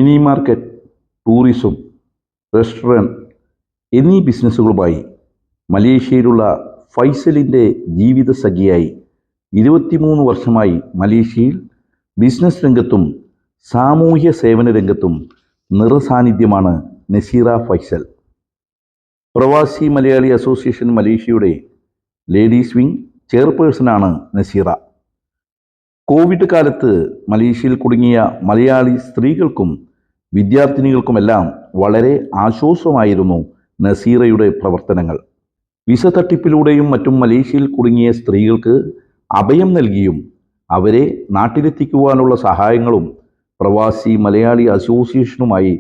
Mini market, tourism, restaurant എന്നീ ബിസിനസ്സുകളുമായി മലേഷ്യയിലുള്ള ഫൈസലിൻ്റെ ജീവിത സഖിയായി 23 വർഷമായി മലേഷ്യയിൽ ബിസിനസ് രംഗത്തും സാമൂഹ്യ സേവന രംഗത്തും നിറസാന്നിധ്യമാണ് നസീറ ഫൈസൽ. പ്രവാസി മലയാളി അസോസിയേഷൻ മലേഷ്യയുടെ ലേഡീസ് വിംഗ് ചെയർപേഴ്സണാണ് നസീറ. കോവിഡ് കാലത്ത് മലേഷ്യയിൽ കുടുങ്ങിയ മലയാളി സ്ത്രീകൾക്കും വിദ്യാർത്ഥിനികൾക്കുമെല്ലാം വളരെ ആശ്വാസമായിരുന്നു നസീറയുടെ പ്രവർത്തനങ്ങൾ. വിസ തട്ടിപ്പിലൂടെയും മറ്റും മലേഷ്യയിൽ കുടുങ്ങിയ സ്ത്രീകൾക്ക് അഭയം നൽകിയും അവരെ നാട്ടിലെത്തിക്കുവാനുള്ള സഹായങ്ങളും പ്രവാസി മലയാളി അസോസിയേഷനുമായി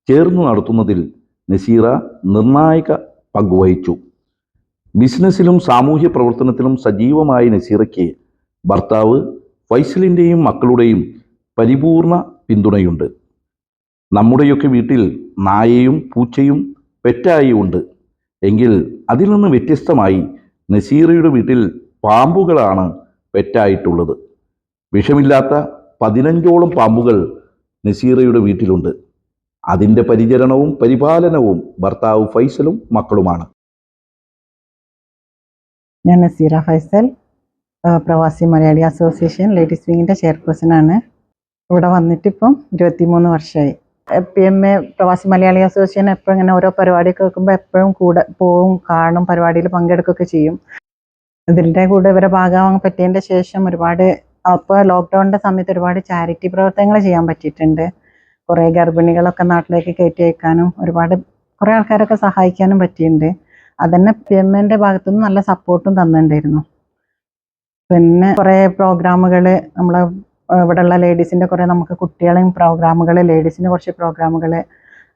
ചേർന്ന് നടത്തുന്നതിൽ നസീറ നിർണായക പങ്കുവഹിച്ചു. ബിസിനസ്സിലും സാമൂഹ്യ പ്രവർത്തനത്തിലും സജീവമായ നസീറയ്ക്ക് ഭർത്താവ് ഫൈസലിൻ്റെയും മക്കളുടെയും പരിപൂർണ പിന്തുണയുണ്ട്. നമ്മുടെയൊക്കെ വീട്ടിൽ നായയും പൂച്ചയും പെറ്റായി ഉണ്ട് എങ്കിൽ അതിൽ നിന്ന് വ്യത്യസ്തമായി നസീറയുടെ വീട്ടിൽ പാമ്പുകളാണ് പെറ്റായിട്ടുള്ളത്. വിഷമില്ലാത്ത 15ഓളം പാമ്പുകൾ നസീറയുടെ വീട്ടിലുണ്ട്. അതിൻ്റെ പരിചരണവും പരിപാലനവും ഭർത്താവ് ഫൈസലും മക്കളുമാണ്. ഞാൻ നസീറ ഫൈസൽ, പ്രവാസി മലയാളി അസോസിയേഷൻ ലേഡീസ് വിങ്ങിൻ്റെ ചെയർപേഴ്സണാണ്. ഇവിടെ വന്നിട്ടിപ്പം 23 വർഷമായി. PMA പ്രവാസി മലയാളി അസോസിയേഷൻ എപ്പോഴും ഇങ്ങനെ ഓരോ പരിപാടിയൊക്കെ വെക്കുമ്പോൾ എപ്പോഴും കൂടെ പോവും, കാണും, പരിപാടിയിൽ പങ്കെടുക്കുകയൊക്കെ ചെയ്യും. ഇതിൻ്റെ കൂടെ ഇവരെ ഭാഗമാകാൻ പറ്റിയതിൻ്റെ ശേഷം ഒരുപാട്, അപ്പോൾ ലോക്ക്ഡൗണിൻ്റെ സമയത്ത് ഒരുപാട് ചാരിറ്റി പ്രവർത്തനങ്ങൾ ചെയ്യാൻ പറ്റിയിട്ടുണ്ട്. കുറേ ഗർഭിണികളൊക്കെ നാട്ടിലേക്ക് കയറ്റി അയക്കാനും കുറേ ആൾക്കാരൊക്കെ സഹായിക്കാനും പറ്റിയിട്ടുണ്ട്. അതന്നെ PMAൻ്റെ ഭാഗത്തുനിന്ന് നല്ല സപ്പോർട്ടും തന്നിട്ടുണ്ടായിരുന്നു. പിന്നെ കുറേ പ്രോഗ്രാമുകൾ നമ്മളെ ഇവിടെയുള്ള ലേഡീസിൻ്റെ കുറേ നമുക്ക് കുട്ടികളെയും പ്രോഗ്രാമുകൾ, ലേഡീസിൻ്റെ കുറച്ച് പ്രോഗ്രാമുകൾ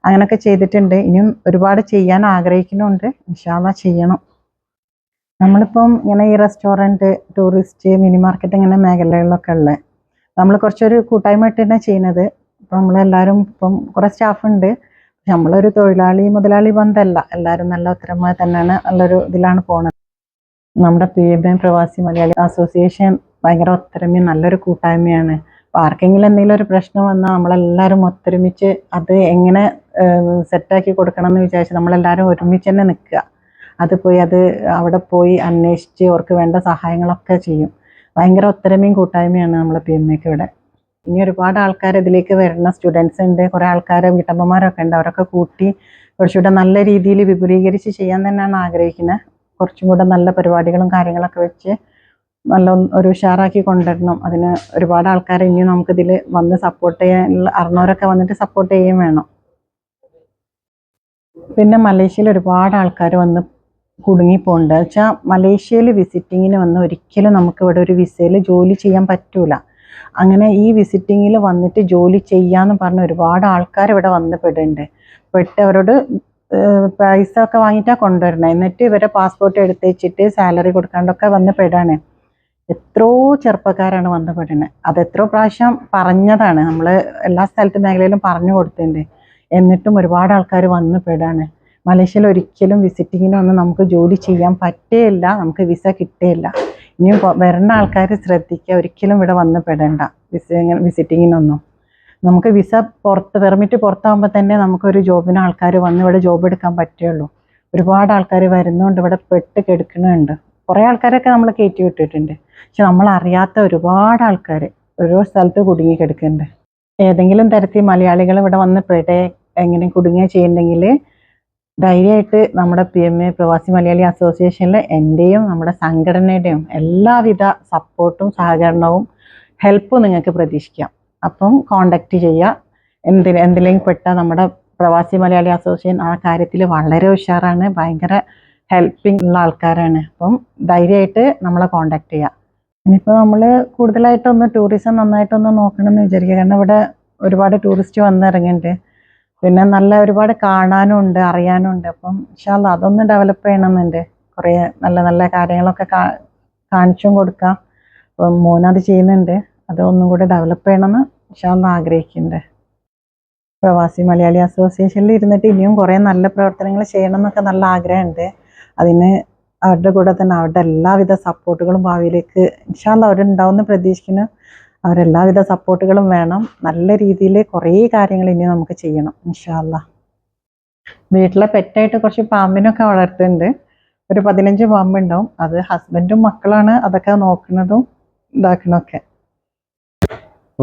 അങ്ങനെയൊക്കെ ചെയ്തിട്ടുണ്ട്. ഇനിയും ഒരുപാട് ചെയ്യാൻ ആഗ്രഹിക്കുന്നുണ്ട്. ഇൻഷാ അല്ലാഹ് ചെയ്യണം. നമ്മളിപ്പം ഇങ്ങനെ ഈ റെസ്റ്റോറൻറ്റ്, ടൂറിസ്റ്റ്, മിനി മാർക്കറ്റ് ഇങ്ങനെ മേഖലകളിലൊക്കെ ഉള്ളത് നമ്മൾ കുറച്ചൊരു കൂട്ടായ്മയായിട്ട് തന്നെ ചെയ്യുന്നത്. ഇപ്പം നമ്മളെല്ലാവരും ഇപ്പം കുറേ സ്റ്റാഫുണ്ട്. നമ്മളൊരു തൊഴിലാളി മുതലാളി ബന്ധമല്ല, എല്ലാവരും നല്ല ഉത്തരമായി തന്നെയാണ്, നല്ലൊരു ഇതിലാണ് പോകുന്നത്. നമ്മുടെ PMA പ്രവാസി മലയാളി അസോസിയേഷൻ ഭയങ്കര ഒത്തൊരുമയും നല്ലൊരു കൂട്ടായ്മയാണ്. അപ്പോൾ ആർക്കെങ്കിലും എന്തെങ്കിലും ഒരു പ്രശ്നം വന്നാൽ നമ്മളെല്ലാവരും ഒത്തൊരുമിച്ച് അത് എങ്ങനെ സെറ്റാക്കി കൊടുക്കണം എന്ന് വിചാരിച്ച് നമ്മളെല്ലാവരും ഒരുമിച്ച് തന്നെ നിൽക്കുക. അത് അവിടെ പോയി അന്വേഷിച്ച് അവർക്ക് വേണ്ട സഹായങ്ങളൊക്കെ ചെയ്യും. ഭയങ്കര ഒത്തൊരുമയും കൂട്ടായ്മയാണ് നമ്മളെ PMAക്ക് ഇവിടെ. ഇനി ഒരുപാട് ആൾക്കാർ ഇതിലേക്ക് വരുന്ന സ്റ്റുഡൻസ് ഉണ്ട്, കുറേ ആൾക്കാർ വീട്ടമ്മമാരൊക്കെ ഉണ്ട്. അവരൊക്കെ കൂട്ടി കുറച്ചുകൂടെ നല്ല രീതിയിൽ വിപുലീകരിച്ച് ചെയ്യാൻ തന്നെയാണ് ആഗ്രഹിക്കുന്നത്. കുറച്ചും കൂടെ നല്ല പരിപാടികളും കാര്യങ്ങളൊക്കെ വെച്ച് നല്ല ഒരു ഉഷാറാക്കി കൊണ്ടുവരണം. അതിന് ഒരുപാട് ആൾക്കാർ ഇനിയും നമുക്കിതിൽ വന്ന് സപ്പോർട്ട് ചെയ്യാൻ അറിഞ്ഞവരൊക്കെ വന്നിട്ട് സപ്പോർട്ട് ചെയ്യുകയും വേണം. പിന്നെ മലേഷ്യയിൽ ഒരുപാട് ആൾക്കാർ വന്ന് കുടുങ്ങിപ്പോണ്ട് വെച്ചാൽ മലേഷ്യയിൽ വിസിറ്റിങ്ങിന് വന്ന് ഒരിക്കലും നമുക്ക് ഇവിടെ ഒരു വിസയിൽ ജോലി ചെയ്യാൻ പറ്റൂല. അങ്ങനെ ഈ വിസിറ്റിങ്ങിൽ വന്നിട്ട് ജോലി ചെയ്യാന്ന് പറഞ്ഞ ഒരുപാട് ആൾക്കാർ ഇവിടെ വന്ന് പെട്ട് അവരോട് പൈസ ഒക്കെ വാങ്ങിയിട്ടാണ് കൊണ്ടുവരുന്നത്. എന്നിട്ട് ഇവരെ പാസ്പോർട്ട് എടുത്ത് വെച്ചിട്ട് സാലറി കൊടുക്കാണ്ടൊക്കെ വന്ന് പെടാണ്. എത്രയോ ചെറുപ്പക്കാരാണ് വന്ന് പെടുന്നത്. അത് എത്രയോ പ്രാവശ്യം പറഞ്ഞതാണ്, നമ്മൾ എല്ലാ സ്ഥലത്തും മേഖലയിലും പറഞ്ഞു കൊടുത്തിട്ടുണ്ട്. എന്നിട്ടും ഒരുപാട് ആൾക്കാർ വന്ന് പെടാണ്. മലേഷ്യയിൽ ഒരിക്കലും വിസിറ്റിങ്ങിനൊന്നും നമുക്ക് ജോലി ചെയ്യാൻ പറ്റേയില്ല, നമുക്ക് വിസ കിട്ടേയില്ല. ഇനിയും വരുന്ന ആൾക്കാർ ശ്രദ്ധിക്കുക, ഒരിക്കലും ഇവിടെ വന്ന് പെടേണ്ട വിസിറ്റിങ്ങിനൊന്നും. നമുക്ക് വിസ പെർമിറ്റ് പുറത്താകുമ്പോൾ തന്നെ നമുക്കൊരു ജോബിന് ആൾക്കാർ വന്ന് ഇവിടെ ജോബ് എടുക്കാൻ പറ്റുള്ളൂ. ഒരുപാട് ആൾക്കാർ വരുന്നതുകൊണ്ട് ഇവിടെ പെട്ട് കിടക്കുന്നുണ്ട്. കുറേ ആൾക്കാരൊക്കെ നമ്മൾ കയറ്റി വിട്ടിട്ടുണ്ട്. പക്ഷെ നമ്മളറിയാത്ത ഒരുപാട് ആൾക്കാർ ഓരോ സ്ഥലത്ത് കുടുങ്ങി കിടക്കുന്നുണ്ട്. ഏതെങ്കിലും തരത്തിൽ മലയാളികൾ ഇവിടെ വന്ന് എങ്ങനെ കുടുങ്ങുക ചെയ്യുന്നുണ്ടെങ്കിൽ ധൈര്യമായിട്ട് നമ്മുടെ PMA പ്രവാസി മലയാളി അസോസിയേഷനിൽ എൻ്റെയും നമ്മുടെ സംഘടനയുടെയും എല്ലാവിധ സപ്പോർട്ടും സഹകരണവും ഹെൽപ്പും നിങ്ങൾക്ക് പ്രതീക്ഷിക്കാം. അപ്പം കോണ്ടാക്ട് ചെയ്യുക. എന്തിലെങ്കിലും പെട്ടാൽ നമ്മുടെ പ്രവാസി മലയാളി അസോസിയേഷൻ ആ കാര്യത്തിൽ വളരെ ഉഷാറാണ്, ഭയങ്കര ഹെൽപ്പിംഗ് ഉള്ള ആൾക്കാരാണ്. അപ്പം ധൈര്യമായിട്ട് നമ്മളെ കോണ്ടാക്ട് ചെയ്യുക. ഇനിയിപ്പോൾ നമ്മൾ കൂടുതലായിട്ടൊന്ന് ടൂറിസം നന്നായിട്ടൊന്ന് നോക്കണമെന്ന് വിചാരിക്കുക. കാരണം ഇവിടെ ഒരുപാട് ടൂറിസ്റ്റ് വന്നിറങ്ങുന്നുണ്ട്. പിന്നെ നല്ല ഒരുപാട് കാണാനും ഉണ്ട്, അറിയാനും ഉണ്ട്. അപ്പം ഇൻഷാ അല്ലാഹ് അതൊന്ന് ഡെവലപ്പ് ചെയ്യണമെന്നുണ്ട്. കുറേ നല്ല നല്ല കാര്യങ്ങളൊക്കെ കാണിച്ചും കൊടുക്കാം. അപ്പം മോനത് ചെയ്യുന്നുണ്ട്. അതൊന്നും കൂടെ ഡെവലപ്പ് ചെയ്യണമെന്ന് ഇൻഷാ അല്ലാഹ് ആഗ്രഹിക്കുന്നുണ്ട്. പ്രവാസി മലയാളി അസോസിയേഷനിൽ ഇരുന്നിട്ട് ഇനിയും കുറേ നല്ല പ്രവർത്തനങ്ങൾ ചെയ്യണം എന്നൊക്കെ നല്ല ആഗ്രഹമുണ്ട്. അതിന് അവരുടെ കൂടെ തന്നെ അവരുടെ എല്ലാവിധ സപ്പോർട്ടുകളും ഭാവിയിലേക്ക് ഇൻഷാ അല്ലാഹ് അവരുണ്ടാവുമെന്ന് പ്രതീക്ഷിക്കുന്നു. അവരെല്ലാവിധ സപ്പോർട്ടുകളും വേണം. നല്ല രീതിയിൽ കുറേ കാര്യങ്ങൾ ഇനി നമുക്ക് ചെയ്യണം ഇൻഷാ അല്ലാ. വീട്ടിലെ പെറ്റായിട്ട് കുറച്ച് പാമ്പിനൊക്കെ വളർത്തുന്നുണ്ട്. ഒരു 15 പാമ്പുണ്ടാവും. അത് ഹസ്ബൻഡും മക്കളാണ് അതൊക്കെ നോക്കുന്നതും ഇതാക്കണമൊക്കെ.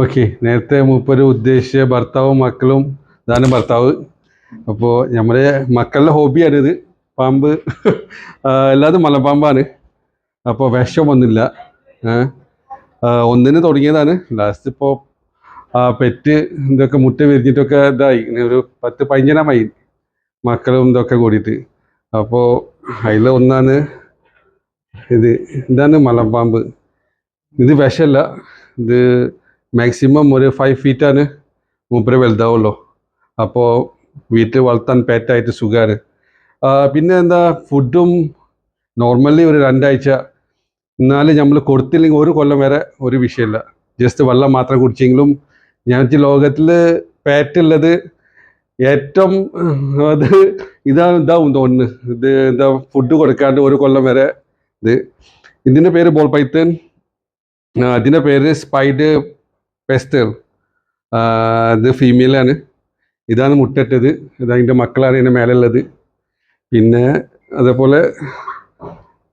ഓക്കെ, നേരത്തെ മൂപ്പര് ഉദ്ദേശിച്ച ഭർത്താവും മക്കളും ഇതാണ് ഭർത്താവ്. അപ്പോൾ നമ്മുടെ മക്കളുടെ ഹോബിയാണിത്, പാമ്പ്. എല്ലാതും മലമ്പാമ്പാണ്. അപ്പോൾ വിഷമൊന്നുമില്ല. ഒന്നിന് തുടങ്ങിയതാണ്, ലാസ്റ്റ് ഇപ്പോൾ പെറ്റ് ഇതൊക്കെ മുട്ട വിരിഞ്ഞിട്ടൊക്കെ ഇതായി. ഒരു 10-15 മക്കളും ഇതൊക്കെ കൂടിയിട്ട്. അപ്പോൾ അതിൽ ഒന്നാണ് ഇതാണ് മലമ്പാമ്പ്. ഇത് വിഷമല്ല, ഇത് മാക്സിമം ഒരു 5 ഫീറ്റാണ് മൂപ്പര് വലുതാവുള്ളൂ. അപ്പോൾ വീട്ടിൽ വളർത്താൻ പെറ്റായിട്ട് സുഖമാണ്. പിന്നെ എന്താ, ഫുഡും നോർമലി ഒരു 2 ആഴ്ച, എന്നാലും നമ്മൾ കൊടുത്തില്ലെങ്കിൽ 1 കൊല്ലം വരെ ഒരു വിഷയമില്ല. ജസ്റ്റ് വെള്ളം മാത്രം കുടിച്ചെങ്കിലും ഞങ്ങൾക്ക് ലോകത്തിൽ പെറ്റുള്ളത് ഏറ്റവും അത് ഇതാവും തോന്നുന്നു. ഇത് എന്താ, ഫുഡ് കൊടുക്കാണ്ട് 1 കൊല്ലം വരെ. ഇതിൻ്റെ പേര് ബോൾ പൈത്തൻ, അതിൻ്റെ പേര് സ്പൈഡർ പെസ്റ്റൽ. ഇത് ഫീമെയിലാണ്. ഇതാണ് മുട്ടിട്ടത്. ഇതതിൻ്റെ മക്കളാണ് ഇതിൻ്റെ മേലുള്ളത്. പിന്നെ അതേപോലെ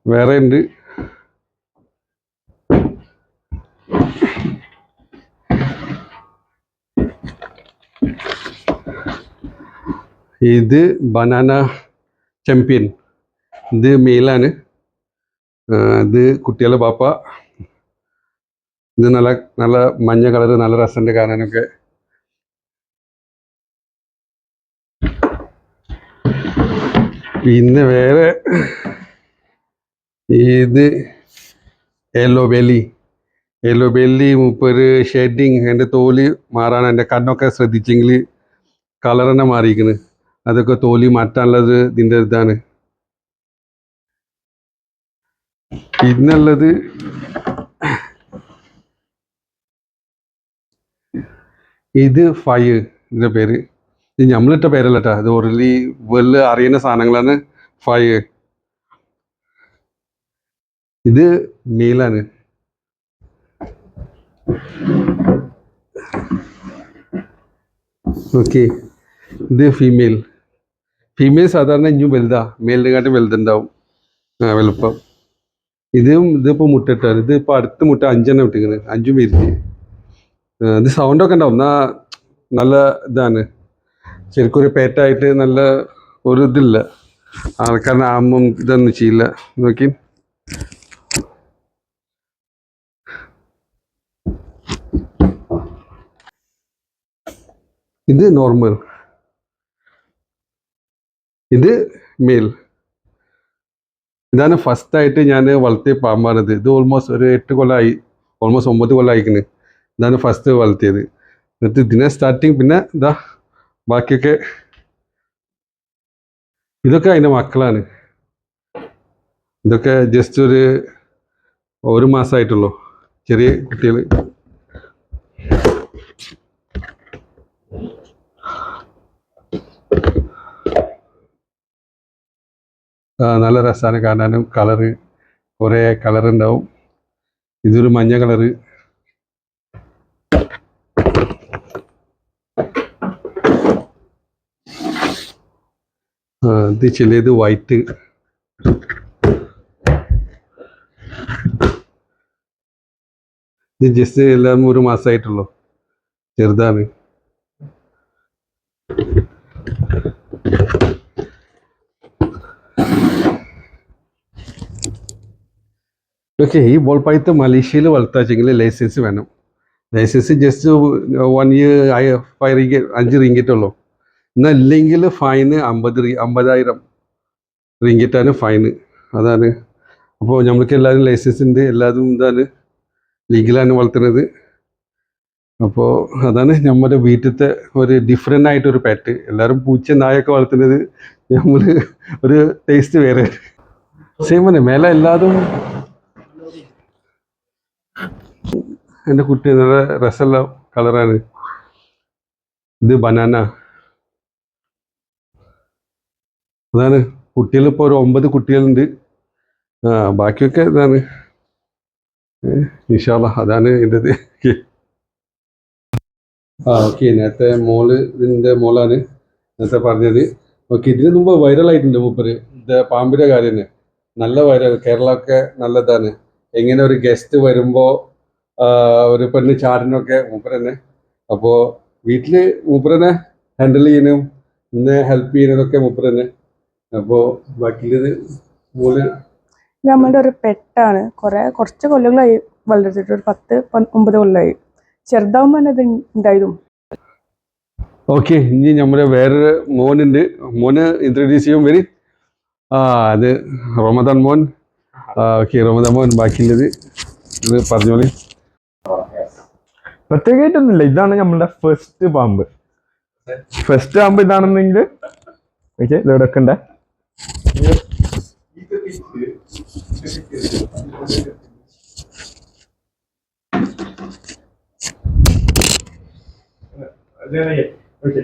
വേറെ ഉണ്ട്. ഇത് ബനാന ചാമ്പ്യൻ, ഇത് മെയിലാണ്. ഇത് കുട്ടികളുടെ പാപ്പ. ഇത് നല്ല നല്ല മഞ്ഞ കളറ്, നല്ല രസമുണ്ട് കാണാനൊക്കെ. പിന്നെ വേറെ ഇത് യെല്ലോ ബെല്ലി മൂപ്പൊരു ഷെഡിങ്, എൻ്റെ തോല് മാറാൻ, എൻ്റെ കണ്ണൊക്കെ ശ്രദ്ധിച്ചെങ്കിൽ കളർ തന്നെ മാറിയിരിക്കുന്നു. അതൊക്കെ തോലി മാറ്റാനുള്ളത് ഇതിൻ്റെ ഇതാണ്. പിന്നുള്ളത് ഇത് ഫയർ, ഇതിൻ്റെ പേര്. ഇത് നമ്മളിട്ട പേരല്ല കേട്ടോ, ഇത് ഓറിലി വെല്ല് അറിയുന്ന സാധനങ്ങളാണ്. ഫയർ, ഇത് മെയിലാണ്. ഓക്കെ, ഇത് ഫീമെയിൽ സാധാരണ ഇഞ്ഞും വലുതാ, മെയിലിനെക്കാട്ടും വലുതുണ്ടാവും വലുപ്പം. ഇതിപ്പോൾ മുട്ടിട്ടാണ്. ഇതിപ്പോൾ അടുത്ത് മുട്ട 5 ഇട്ടിരിക്കുന്നത്, 5 വിരിഞ്ഞ്. ഇത് സൗണ്ടൊക്കെ ഉണ്ടാവും, എന്നാൽ നല്ല ഇതാണ്. ശരിക്കും ഒരു പേറ്റായിട്ട് നല്ല ഒരു ഇതില്ല. ആൾക്കാരുടെ ആമ്പും ഇതൊന്നും ചെയ്യില്ല. നോക്കി, ഇത് നോർമൽ, ഇത് മെയിൽ. ഇതാണ് ഫസ്റ്റായിട്ട് ഞാൻ വളർത്തിയ പാമ്പാണിത്. ഇത് ഓൾമോസ്റ്റ് ഒരു 8 കൊല്ലമായി, ഓൾമോസ്റ്റ് 9 കൊല്ലം ആയിക്കണ്. ഇതാണ് ഫസ്റ്റ് വളർത്തിയത്. എന്നിട്ട് ഇതിനെ സ്റ്റാർട്ടിങ്, പിന്നെ ഇതാ ബാക്കിയൊക്കെ ഇതൊക്കെ അതിൻ്റെ മക്കളാണ്. ഇതൊക്കെ ജസ്റ്റ് ഒരു മാസമായിട്ടുള്ളൂ, ചെറിയ കുട്ടികൾ. നല്ല രസമാണ് കാണാനും. കളറ് കുറേ കളറുണ്ടാവും. ഇതൊരു മഞ്ഞ കളറ്. ഇത് ചിലത് വൈറ്റ്. ഇത് ജസ്റ്റ് എല്ലാം 1 മാസമായിട്ടുള്ളൂ, ചെറുതാണ്. ഓക്കെ, ഈ ബോൾ പൈത്ത് മലേഷ്യയിൽ വളർത്താച്ചെങ്കിൽ ലൈസൻസ് വേണം. ലൈസൻസ് ജസ്റ്റ് 1 ഇയർ 5 റിങ്കിറ്റുള്ളൂ. എന്നാൽ ഇല്ലെങ്കിൽ ഫൈന് 50,000 റിങ്കിറ്റാണ് ഫൈന്. അതാണ്. അപ്പോൾ നമ്മൾക്ക് എല്ലാവരും ലൈസൻസ് ഉണ്ട്, എല്ലാതും ഇതാണ്, ലീഗലാണ് വളർത്തുന്നത്. അപ്പോൾ അതാണ് നമ്മുടെ വീട്ടിലത്തെ ഒരു ഡിഫറെൻ്റ് ആയിട്ടൊരു പെറ്റ്. എല്ലാവരും പൂച്ച നായൊക്കെ വളർത്തുന്നത്, നമ്മൾ ഒരു ടേസ്റ്റ് വേറെ. സെയിം തന്നെ മേലെ എല്ലാതും. എൻ്റെ കുട്ടി നല്ല രസമുള്ള കളറാണ്. ഇത് ബനാന. അതാണ് കുട്ടികൾ. ഇപ്പോൾ ഒരു 9 കുട്ടികളുണ്ട്. ബാക്കിയൊക്കെ ഇതാണ്. ഇൻഷാ അല്ലാഹ്, അതാണ് എൻ്റെ ഓക്കെ നേരത്തെ ഇതിൻ്റെ മോളാണ് നേരത്തെ പറഞ്ഞത്. ഓക്കെ, ഇതിന് മുമ്പ് വൈറലായിട്ടുണ്ട് മൂപ്പര് ഇത് പാമ്പിൻ്റെ കാര്യം തന്നെ. നല്ല വൈറൽ, കേരളമൊക്കെ നല്ലതാണ്. എങ്ങനെ ഒരു ഗസ്റ്റ് വരുമ്പോൾ ഒരു പെണ്ണ് ചാടിനൊക്കെ മൂപ്പര് തന്നെ. അപ്പോൾ വീട്ടിൽ മൂപ്പര് തന്നെ ഹാൻഡിൽ ചെയ്യാനും എന്നെ ഹെൽപ്പ് ചെയ്യുന്നതൊക്കെ മൂപ്പര് തന്നെ. അപ്പോൾ ബാക്കിയുള്ളത് മോള് ഇത് നമ്മുടെ ഒരു പെട്ടാണ്. കുറച്ച് കൊല്ലങ്ങളായി വളർത്തിട്ട്, ഒരു 10-9 കൊല്ലമായി. ചെറുതാവുമ്പോൾ തന്നെ ഇത് ഉണ്ടായതും. ഓക്കെ, ഇനി നമ്മുടെ വേറൊരു മോനുണ്ട്. മോന് ഇൻട്രൊഡ്യൂസ് ചെയ്യും വരി. അത് റമദാൻ മോൻ. ഓക്കെ, റമദാൻ മോൻ ബാക്കിയുള്ളത് ഇത് പറഞ്ഞോളി. പ്രത്യേകമായിട്ടൊന്നുമില്ല, ഇതാണ് നമ്മളുടെ ഫസ്റ്റ് പാമ്പ്. ഫസ്റ്റ് പാമ്പ് ഇതാണെന്നെങ്കിൽ ഓക്കെ ഇത് എടുക്കണ്ടേ. ഓക്കെ